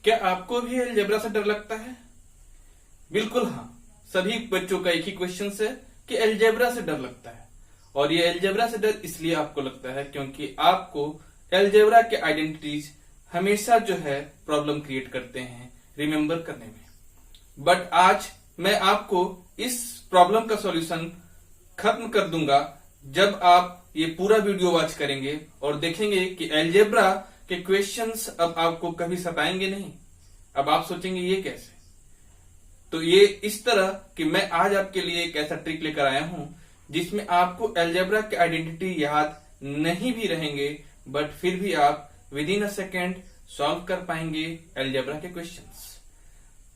क्या आपको भी अलजेब्रा से डर लगता है? बिल्कुल हाँ, सभी बच्चों का एक ही क्वेश्चन है कि अलजेब्रा से डर लगता है। और ये अलजेब्रा से डर इसलिए आपको लगता है क्योंकि आपको अलजेब्रा के आइडेंटिटीज हमेशा जो है प्रॉब्लम क्रिएट करते हैं रिमेम्बर करने में। बट आज मैं आपको इस प्रॉब्लम का सॉल्यूशन खत्म कर दूंगा जब आप ये पूरा वीडियो वॉच करेंगे और देखेंगे कि अलजेब्रा के क्वेश्चंस अब आपको कभी सताएंगे नहीं। अब आप सोचेंगे ये कैसे? तो ये इस तरह कि मैं आज आपके लिए एक ऐसा ट्रिक लेकर आया हूं जिसमें आपको अलजेब्रा के आइडेंटिटी याद नहीं भी रहेंगे बट फिर भी आप with in a second solve कर पाएंगे अलजेब्रा के क्वेश्चंस।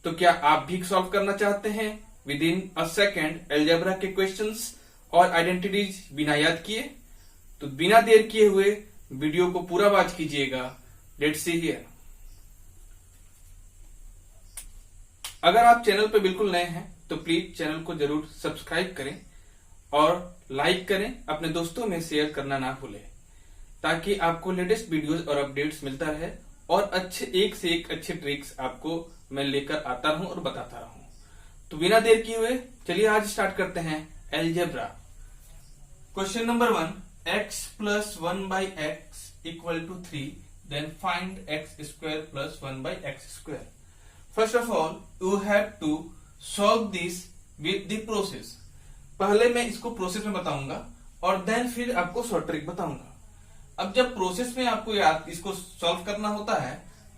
तो क्या आप भी सॉल्व करना चाहते हैं with in a second algebra के क्वेश्चंस और आइडेंटिटीज बिना याद किए? तो बिना देर किए हुए वीडियो को पूरा वॉच कीजिएगा। Let's see here. अगर आप चैनल पर बिल्कुल नए हैं तो प्लीज चैनल को जरूर सब्सक्राइब करें और लाइक करें, अपने दोस्तों में शेयर करना ना भूलें ताकि आपको लेटेस्ट वीडियोस और अपडेट्स मिलता रहे और अच्छे एक से एक अच्छे ट्रिक्स आपको मैं लेकर आता रहूं और बताता रहूं। तो बिना देर किए हुए चलिए आज स्टार्ट करते हैं algebra. Question number 1, x plus 1 by x equal to 3, then find x square plus 1 by x square. First of all, you have to solve this with the process. पहले मैं इसको प्रोसेस में बताऊंगा और देन फिर आपको शॉर्ट ट्रिक बताऊंगा। अब जब प्रोसेस में आपको याद इसको सॉल्व करना होता है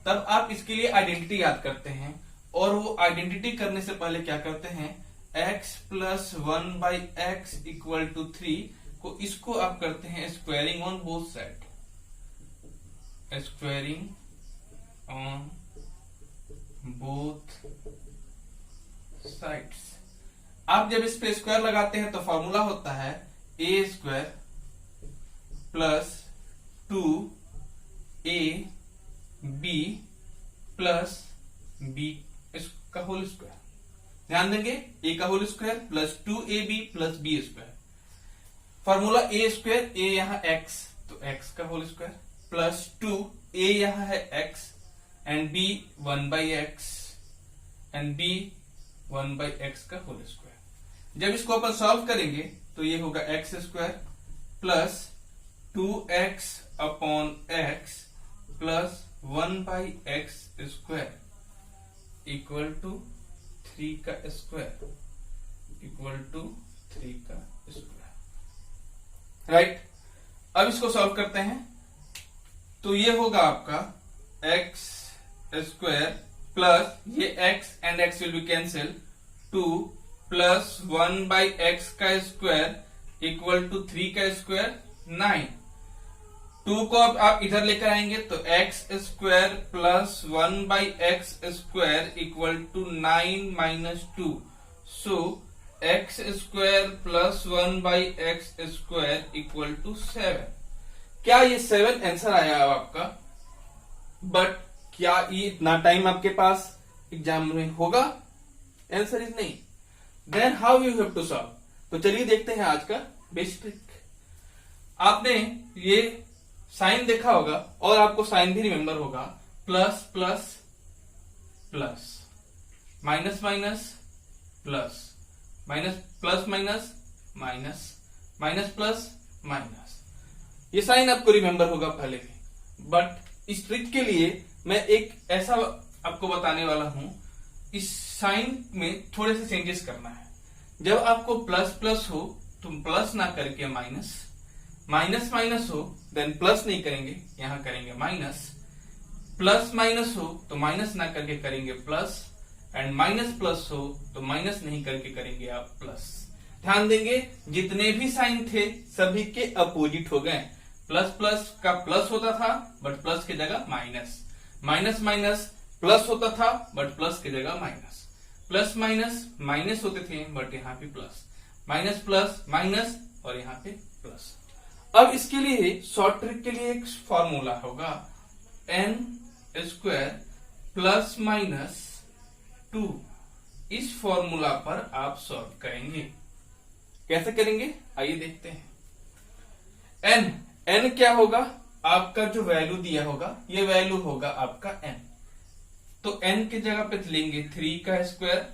तब आप इसके लिए आइडेंटिटी याद करते हैं और वो आइडेंटिटी करने से पहले क्या करते हैं, x plus 1 by x equal to 3 को इसको आप करते हैं squaring on both side, squaring on both sides. आप जब इस पे स्क्वायर लगाते हैं तो फॉर्मूला होता है A square plus 2 A B plus B का होल स्क्वायर। ध्यान देंगे, ए का whole square plus 2ab plus B square. Formula A square, A यहां x तो x का होल स्क्वायर प्लस 2 a यहां है x and b 1 by x and b 1 by x का होल स्क्वायर। जब इसको अपन सॉल्व करेंगे तो ये होगा x square plus 2x upon x plus 1 by x square equal to 3 का स्क्वायर, इक्वल टू 3 का स्क्वायर। राइट, अब इसको सॉल्व करते हैं तो ये होगा आपका x स्क्वायर प्लस ये x and x will be cancel 2 plus 1 by x का स्क्वायर इक्वल टू 3 का स्क्वायर 9। 2 को अब आप इधर लेकर आएंगे तो x square plus 1 by x square equal to 9 minus 2। So x square plus 1 by x square equal to 7। क्या ये 7 आंसर आया अब आपका? बट क्या ये इतना टाइम आपके पास एग्जाम में होगा? आंसर इज नहीं। Then how you have to solve? तो चलिए देखते हैं आज का बेसिक ट्रिक। आपने ये साइन देखा होगा और आपको साइन भी रिमेंबर होगा, plus plus plus, minus minus plus, minus plus minus minus, minus plus minus. ये साइन आपको रिमेंबर होगा पहले भी, बट इस ट्रिक के लिए मैं एक ऐसा आपको बताने वाला हूं, इस साइन में थोड़े से चेंजेस करना है। जब आपको प्लस प्लस हो तो प्लस ना करके माइनस, माइनस माइनस हो देन प्लस नहीं करेंगे, यहां करेंगे माइनस, प्लस माइनस हो तो माइनस ना करके करेंगे प्लस, एंड माइनस प्लस हो तो माइनस नहीं करके करेंगे आप प्लस। ध्यान देंगे जितने भी साइन थे सभी के अपोजिट हो गए। प्लस प्लस का प्लस होता था बट प्लस की जगह माइनस, माइनस माइनस प्लस होता था बट प्लस की जगह माइनस, प्लस माइनस माइनस होते थे बट यहाँ पे प्लस, माइनस प्लस माइनस और यहाँ पे प्लस। अब इसके लिए शॉर्ट ट्रिक के लिए एक फॉर्मूला होगा n स्क्वायर प्लस माइनस 2। इस फॉर्मूला पर आप सॉल्व करेंगे। कैसे करेंगे आइए देखते हैं। n क्या होगा? आपका जो वैल्यू दिया होगा ये वैल्यू होगा आपका n। तो n की जगह पे लेंगे 3 का स्क्वायर।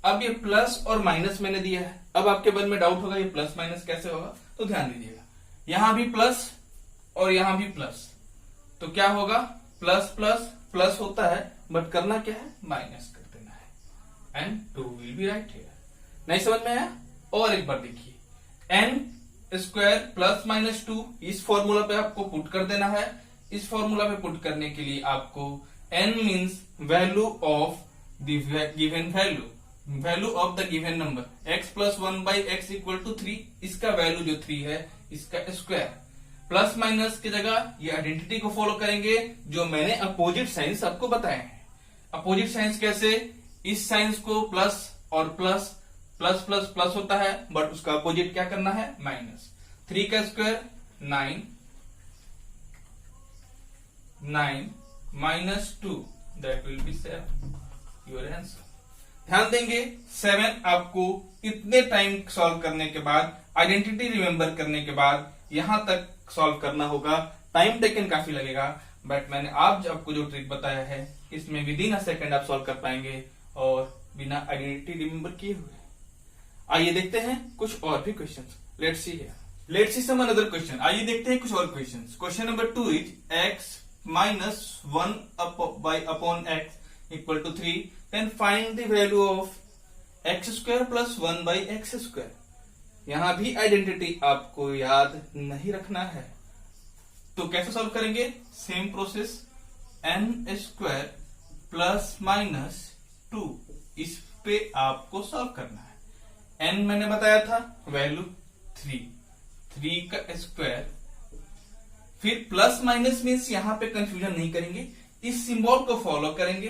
अब ये प्लस और माइनस मैंने दिया है, अब आपके मन में डाउट होगा ये प्लस माइनस कैसे होगा, तो ध्यान दीजिएगा यहां भी प्लस और यहां भी प्लस, तो क्या होगा प्लस प्लस प्लस होता है, बट करना क्या है माइनस कर देना है, and 2 will be right here. नहीं समझ में आया? और एक बार देखिए n स्क्वायर प्लस माइनस 2 इस फॉर्मूला पे आपको पुट कर देना है। इस फॉर्मूला पे पुट करने के लिए आपको n means value of the given value of the given number x plus 1 by x equal to 3, इसका वैल्यू जो 3 है इसका स्क्वायर। प्लस माइनस की जगह ये आइडेंटिटी को फॉलो करेंगे जो मैंने अपोजिट साइंस आपको बताए हैं। अपोजिट साइंस कैसे? इस साइंस को प्लस और प्लस प्लस प्लस प्लस होता है, बट उसका अपोजिट क्या करना है माइनस। 3 का square 9 minus 2 that will B 7, your answer. ध्यान देंगे 7 आपको इतने टाइम सॉल्व करने के बाद, आइडेंटिटी रिमेंबर करने के बाद यहां तक सॉल्व करना होगा। टाइम टेकन काफी लगेगा, बट मैंने आपको जो ट्रिक बताया है इसमें विद इन अ सेकंड आप सॉल्व कर पाएंगे और बिना आइडेंटिटी रिमेंबर किए हुए। आइए देखते हैं कुछ और भी questions. Let's see here, let's see some another question. आइए देखते हैं कुछ और questions. Question number 2 is x minus 1 upon x equal to 3, then find the value of x square plus 1 by x square। यहां भी आइडेंटिटी आपको याद नहीं रखना है, तो कैसे सॉल्व करेंगे? Same process, n square plus minus 2 इस पे आपको सॉल्व करना है। n मैंने बताया था वैल्यू 3 का स्क्वायर, फिर प्लस माइनस मीन्स यहां पे कंफ्यूजन नहीं करेंगे, इस सिंबल को फॉलो करेंगे।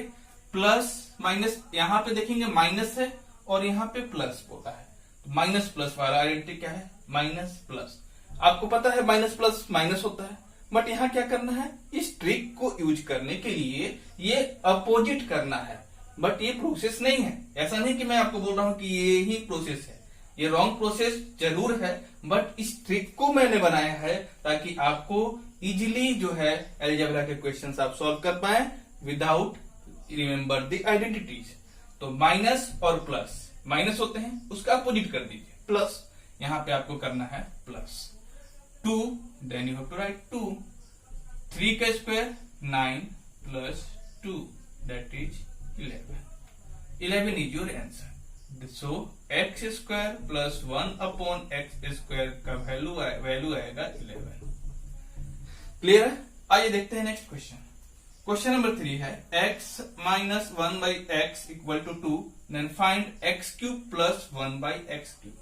प्लस माइनस यहां पे देखेंगे माइनस है और यहां पे प्लस होता है, तो माइनस प्लस वाला आइडेंटिटी क्या है माइनस प्लस। आपको पता है माइनस प्लस माइनस होता है, बट यहां क्या करना है, इस ट्रिक को यूज करने के लिए ये अपोजिट करना है, बट ये प्रोसेस नहीं है। ऐसा नहीं कि मैं आपको बोल रहा हूं कि ये ही प्रोसेस है, ये रॉन्ग प्रोसेस जरूर है, बट इस ट्रिक को मैंने बनाया है ताकि आपको इजीली जो है अलजेब्रा के क्वेश्चंस आप सॉल्व कर पाए विदाउट रिमेंबर द आइडेंटिटीज। तो माइनस और प्लस, माइनस होते हैं उसका अपोजिट कर दीजिए प्लस, यहां पे आपको करना है plus 2, then you have to write 2। 3 का square 9 plus 2 that is 11 is your answer। So x square plus 1 upon x square का वैल्यू आएगा 11। क्लियर है? आइए देखते हैं नेक्स्ट क्वेश्चन। क्वेश्चन नंबर 3 है x minus 1 by x equal to 2, then find x cube plus 1 by x cube।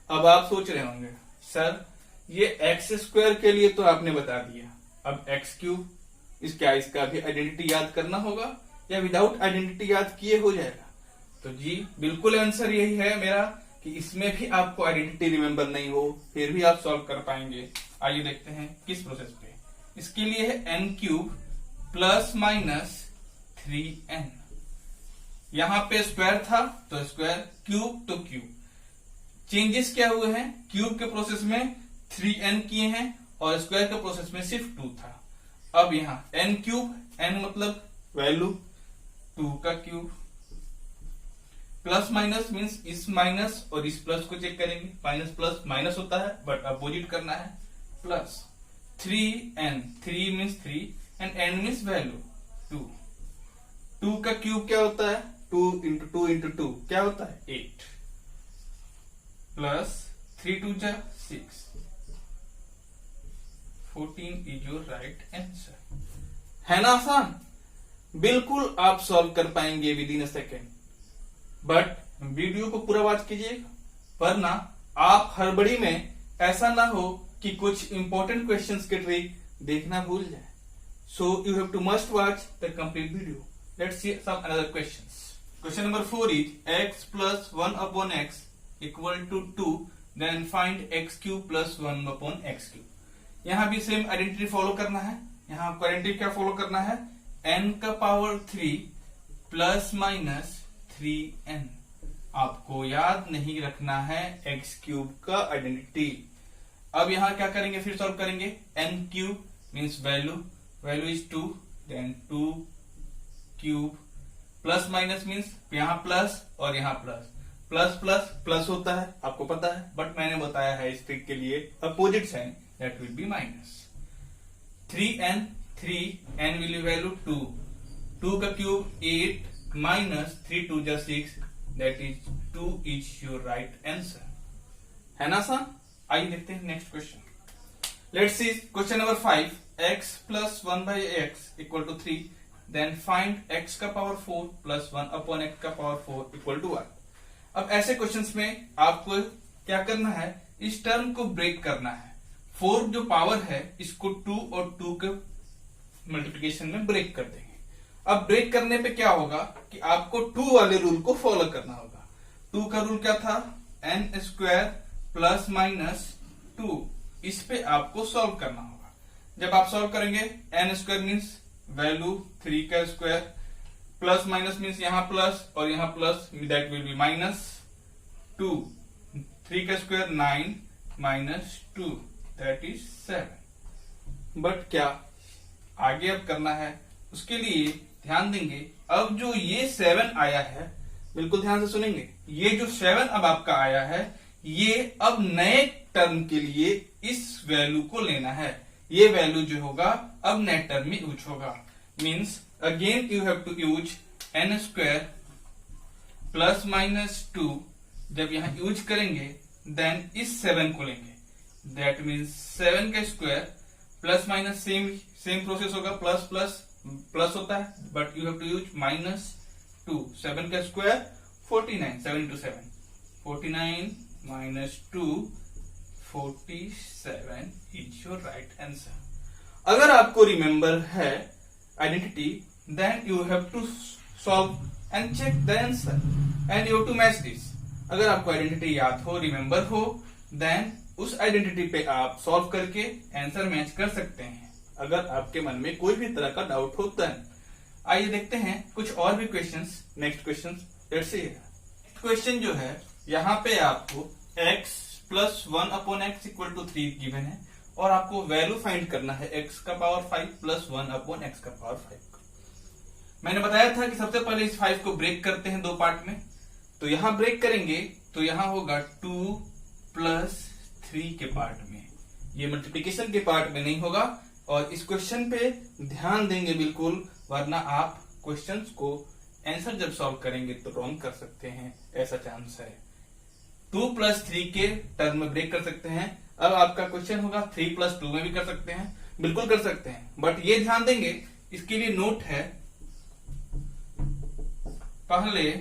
अब आप सोच रहे होंगे सर ये x स्क्वायर के लिए तो आपने बता दिया, अब x क्यूब इसका भी आइडेंटिटी याद करना होगा या विदाउट आइडेंटिटी याद किए हो जाएगा? तो जी बिल्कुल आंसर यही है मेरा कि इसमें भी आपको आइडेंटिटी रिमेंबर नहीं हो फिर भी आप सॉल्व कर पाएंगे। आइए देखते हैं किस प्रोसेस पे। इसके लिए है n cube plus minus 3n। यहां पे स्क्वायर था तो स्क्वायर, क्यूब तो क्यूब। चेंजेस क्या हुए हैं? क्यूब के प्रोसेस में 3n किए हैं और स्क्वायर के प्रोसेस में सिर्फ 2 था। अब यहां n क्यूब, n मतलब वैल्यू 2 का क्यूब, प्लस माइनस मीन्स इस माइनस और इस प्लस को चेक करेंगे, माइनस प्लस माइनस होता है बट अपोजिट करना है, plus 3n, 3 means 3 and n means value 2 का क्यूब क्या होता है 2 इंटू 2 इंटू 2 क्या होता है 8, प्लस 3 2 जा 6, 14 इज योर राइट आंसर। है ना आसान? बिल्कुल आप सॉल्व कर पाएंगे with in a second, but video को पूरा वॉच कीजिएगा, वरना आप हड़बड़ी में ऐसा ना हो कि कुछ इंपॉर्टेंट क्वेश्चंस के ट्रिक देखना भूल जाए। So you have to must watch the complete video. Let's see some another questions. Question number 4 is x plus 1 upon x equal to 2, then find x cube plus 1 upon x cube. यहां भी same identity follow करना है। यहां आपको identity क्या follow करना है, n का पावर 3 प्लस माइनस 3n। आपको याद नहीं रखना है x क्यूब का आइडेंटिटी। अब यहां क्या करेंगे, फिर सॉल्व करेंगे। n cube means value is 2, then 2 cube, plus minus means यहाँ प्लस और यहाँ प्लस, प्लस प्लस प्लस होता है, आपको पता है, बट मैंने बताया है इस ट्रिक के लिए opposite sign, that will be minus 3n, 3n will be value 2, 2 का क्यूब 8 माइनस 3 2 जा 6, that is 2 is your right answer, है ना सर। आइए देखते हैं next question. Let's see question number 5, x plus 1 by x equal to 3, then find x का power 4 plus 1 upon x का power 4 equal to 1। अब ऐसे क्वेश्चंस में आपको क्या करना है, इस टर्म को ब्रेक करना है। 4 जो पावर है इसको 2 और 2 के मल्टीप्लिकेशन में ब्रेक कर देंगे। अब ब्रेक करने पे क्या होगा कि आपको 2 वाले रूल को फॉलो करना होगा। 2 का रूल क्या था, n स्क्वायर प्लस माइनस 2, इस पे आपको सॉल्व करना होगा। जब आप सॉल्व करेंगे n स्क्वायर मीन्स वैल्यू 3 का स्क्वायर, प्लस माइनस मीन्स यहाँ प्लस और यहाँ plus, that will be minus 2, 3 का square 9 minus 2 that is 7। But क्या आगे अब करना है, उसके लिए ध्यान देंगे। अब जो ये 7 आया है, बिल्कुल ध्यान से सुनेंगे, ये जो 7 अब आपका आया है, ये अब नए टर्म के लिए इस वैल्यू को लेना है। ये वैल्यू जो होगा अब नए टर्म में यूज होगा, means again you have to use n square plus minus 2। जब यहां यूज करेंगे देन इस 7 को लेंगे, दैट मीन्स 7 का square plus minus same process होगा, प्लस प्लस प्लस होता है, but you have to use minus 2। 7 का square 49, 7 into 7 49 minus 2 47 is your right answer. अगर आपको रिमेंबर है identity, then you have to solve and check the answer and you have to match this. अगर आपको identity याद हो, remember हो, then उस आइडेंटिटी पे आप सॉल्व करके आंसर मैच कर सकते हैं, अगर आपके मन में कोई भी तरह का डाउट हो तो। आइए देखते हैं कुछ और भी questions. Next question let's see, question जो है यहाँ पे आपको x plus 1 upon x equal to 3 given है और आपको वैल्यू फाइंड करना है x का पावर 5 प्लस 1 अपॉन एक्स का पावर 5। मैंने बताया था कि सबसे पहले इस 5 को ब्रेक करते हैं 2 पार्ट में, तो यहां ब्रेक करेंगे तो यहां होगा 2 प्लस 3 के पार्ट में, ये मल्टीप्लीकेशन के पार्ट में नहीं होगा। और इस क्वेश्चन पे ध्यान देंगे बिल्कुल, वरना आप क्वेश्चंस को आंसर जब सॉल्व करेंगे तो रॉन्ग कर सकते हैं, ऐसा चांस है। 2 प्लस 3 के टर्म में ब्रेक कर सकते हैं। अब आपका क्वेश्चन होगा 3 प्लस 2 में भी कर सकते हैं, बिल्कुल कर सकते हैं, बट ये ध्यान देंगे, इसके लिए नोट है, पहले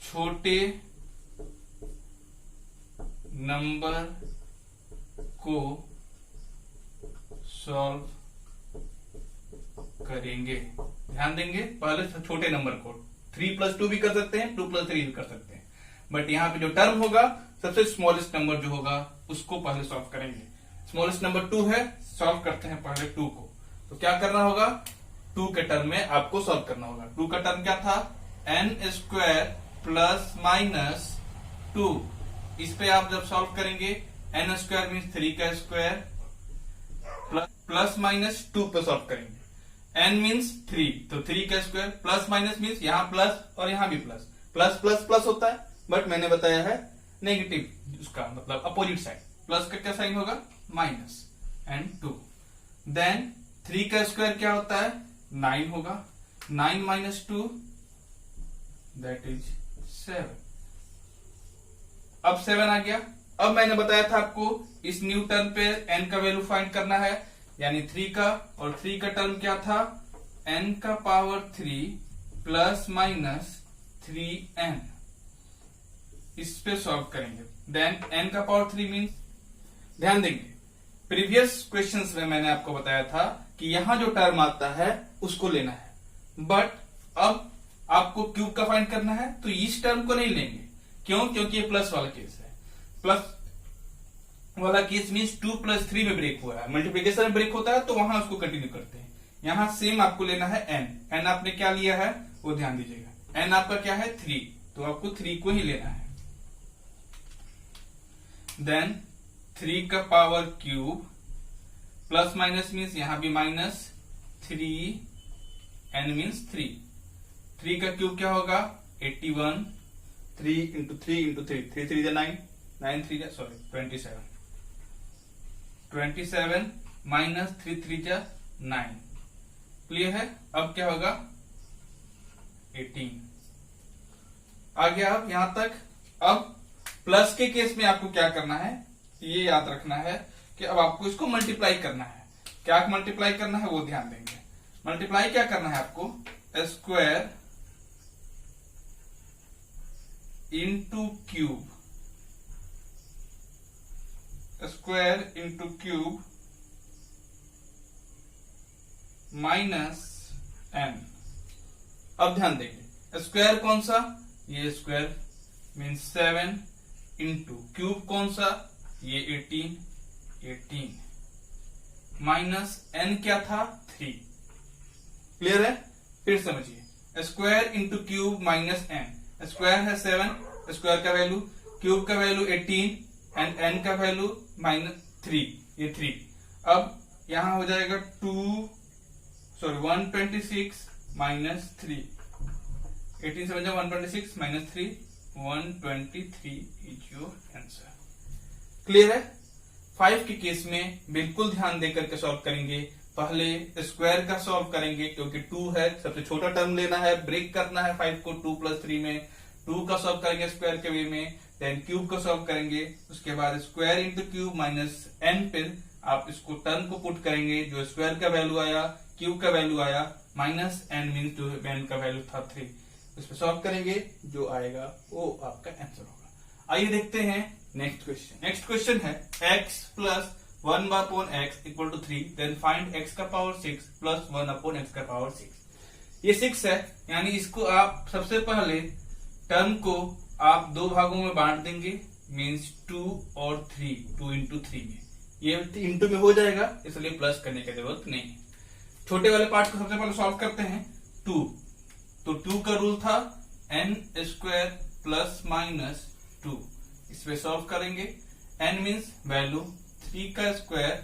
छोटे नंबर को सॉल्व करेंगे। ध्यान देंगे, पहले छोटे नंबर को, 3 प्लस 2 भी कर सकते हैं, 2 प्लस 3 भी कर सकते हैं, बट यहाँ पे जो टर्म होगा सबसे स्मॉलेस्ट नंबर जो होगा उसको पहले सॉल्व करेंगे। स्मॉलेस्ट नंबर 2 है, सॉल्व करते हैं पहले 2 को। तो क्या करना होगा, 2 के टर्म में आपको सॉल्व करना होगा। 2 का टर्म क्या था, n स्क्वायर प्लस माइनस 2। इस पे आप जब सॉल्व करेंगे n स्क्वायर मीन्स 3 का स्क्वायर प्लस माइनस 2 पे सॉल्व करेंगे। n मीन्स 3, तो 3 का स्क्वायर प्लस माइनस मीन्स यहाँ प्लस और यहाँ भी प्लस, प्लस प्लस प्लस होता है, बट मैंने बताया है नेगेटिव, उसका मतलब अपोजिट साइड। प्लस का क्या साइन होगा, माइनस एंड 2। देन 3 का स्क्वायर क्या होता है, 9 होगा, 9 माइनस 2 दैट इज 7। अब 7 आ गया। अब मैंने बताया था आपको इस न्यू टर्म पे n का वैल्यू फाइंड करना है, यानी 3 का, और 3 का टर्म क्या था, n का पावर 3 प्लस माइनस 3n। इस पे सॉल्व करेंगे। देन n का पावर 3 मीन्स, ध्यान देंगे प्रीवियस क्वेश्चंस में मैंने आपको बताया था कि यहां जो टर्म आता है उसको लेना है, बट अब आपको क्यूब का फाइंड करना है, तो इस टर्म को नहीं लेंगे। क्यों, क्योंकि ये प्लस वाला केस है। प्लस वाला केस मीन्स 2 प्लस 3 में ब्रेक हुआ है, मल्टीप्लिकेशन में ब्रेक होता है, तो वहां उसको कंटिन्यू करते हैं। यहां सेम आपको लेना है n आपने क्या लिया है वो ध्यान दीजिएगा। n आपका क्या है 3, तो आपको 3 को ही लेना है। देन 3 का power cube plus minus means यहां भी माइनस 3 n मीन्स 3। 3 का क्यूब क्या होगा 81, 3 into 3 into 3, 3 3 9, 9 3 sorry 27, 27 minus 3 3 9। Clear है? अब क्या होगा 18। आ गया अब यहां तक। अब प्लस के केस में आपको क्या करना है ये याद रखना है कि अब आपको इसको मल्टीप्लाई करना है। क्या मल्टीप्लाई करना है वो ध्यान देंगे। मल्टीप्लाई क्या करना है आपको, square into cube, square into cube minus n। अब ध्यान देंगे स्क्वायर कौन सा, ये स्क्वायर मीन्स 7 इंटू क्यूब कौन सा, ये 18 माइनस n क्या था 3। क्लियर है? फिर समझिए square into cube minus n। Square है 7, स्क्वायर का वैल्यू, क्यूब का वैल्यू 18 एंड n का वैल्यू -3, ये 3। अब यहां हो जाएगा 126 माइनस 3, 18 से 126 minus 3, 123 is your answer. Clear है? 5 के केस में बिल्कुल ध्यान देकर के सॉल्व करेंगे। पहले स्क्वायर का सॉल्व करेंगे क्योंकि 2 है, सबसे छोटा टर्म लेना है, ब्रेक करना है 5 को 2 + 3 में। 2 का सॉल्व करेंगे स्क्वायर के वे में, देन क्यूब का सॉल्व करेंगे, उसके बाद square into cube minus n। फिर आप इसको टर्म को पुट करेंगे, जो स्क्वायर का वैल्यू आया, क्यूब का वैल्यू आया, माइनस n मीन जो n का वैल्यू था 3, इस पे सॉल्व करेंगे, जो आएगा वो आपका आंसर होगा। आइए देखते हैं नेक्स्ट क्वेश्चन। नेक्स्ट क्वेश्चन है x plus 1/x equal to 3, then find x का पावर 6 प्लस 1/x का पावर 6। ये 6 है, यानी इसको आप सबसे पहले टर्म को आप 2 भागों में बांट देंगे, मीन्स 2 और 3, 2 इंटू 3 में। ये इंटू में हो जाएगा, इसलिए प्लस करने की जरूरत नहीं है। छोटे वाले पार्ट को सबसे पहले सॉल्व करते हैं। 2, तो 2 का रूल था n स्क्वायर प्लस माइनस 2, इस पे सॉल्व करेंगे। n मीन्स वैल्यू, 3 का स्क्वायर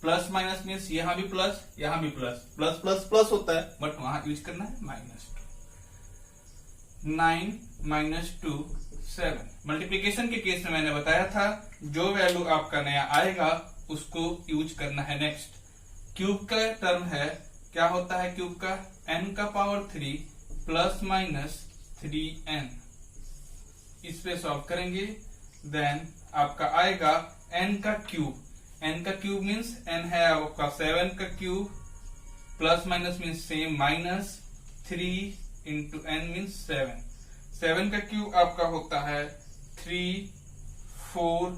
प्लस माइनस मीन्स यहां भी प्लस, यहां भी प्लस, प्लस प्लस प्लस होता है, बट वहां यूज करना है -2। 9 माइनस 2 7। मल्टीप्लीकेशन के केस में मैंने बताया था जो वैल्यू आपका नया आएगा उसको यूज करना है नेक्स्ट। क्यूब का टर्म है, क्या होता है क्यूब का, n का पावर 3 प्लस माइनस 3n, इस पे सॉल्व करेंगे। देन आपका आएगा n का क्यूब, n का क्यूब मीन्स n है आपका 7 का cube, plus minus means same, minus 3 into n means 7। 7 का क्यूब आपका होता है 3 4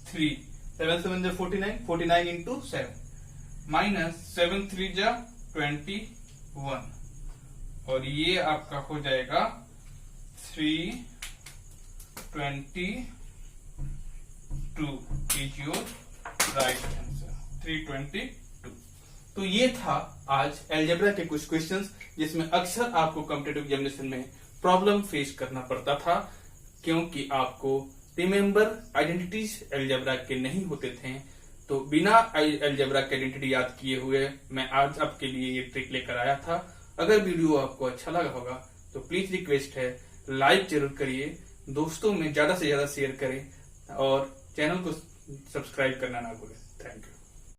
3, 7 7 49, 49 इंटू 7, माइनस 7 3 21, और ये आपका हो जाएगा 322 इज योर राइट आंसर, 322। तो ये था आज अलजेब्रा के कुछ क्वेश्चंस जिसमें अक्सर आपको कॉम्पिटिटिव एग्जामिनेशन में प्रॉब्लम फेस करना पड़ता था, क्योंकि आपको रिमेंबर आइडेंटिटीज अलजेब्रा के नहीं होते थे। तो बिना अलजेब्रा की आइडेंटिटी याद किए हुए मैं आज आपके लिए ये ट्रिक लेकर आया था। अगर वीडियो आपको अच्छा लगा होगा तो प्लीज रिक्वेस्ट है लाइक जरूर करिए, दोस्तों में ज्यादा से ज्यादा शेयर करें और चैनल को सब्सक्राइब करना ना भूलें। Thank you.